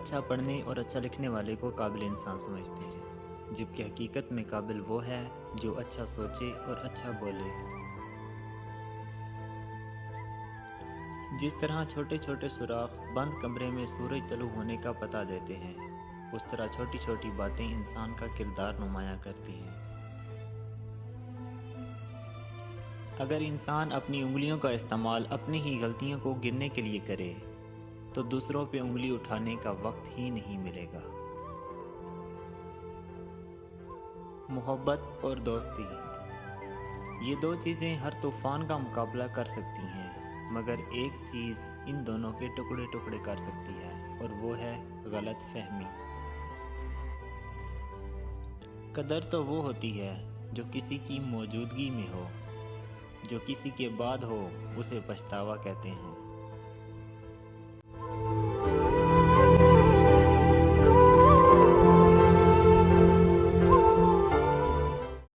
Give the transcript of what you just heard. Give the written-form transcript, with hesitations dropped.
अच्छा पढ़ने और अच्छा लिखने वाले को काबिल इंसान समझते हैं, जबकि हकीकत में काबिल वो है जो अच्छा सोचे और अच्छा बोले। जिस तरह छोटे छोटे सुराख बंद कमरे में सूरज तलु होने का पता देते हैं, उस तरह छोटी छोटी बातें इंसान का किरदार नुमायां करती हैं। अगर इंसान अपनी उंगलियों का इस्तेमाल अपनी ही गलतियों को गिनने के लिए करे तो दूसरों पे उंगली उठाने का वक्त ही नहीं मिलेगा। मोहब्बत और दोस्ती, ये दो चीज़ें हर तूफान का मुकाबला कर सकती हैं, मगर एक चीज़ इन दोनों के टुकड़े टुकड़े कर सकती है और वो है गलत फहमी। कदर तो वो होती है जो किसी की मौजूदगी में हो, जो किसी के बाद हो उसे पछतावा कहते हैं।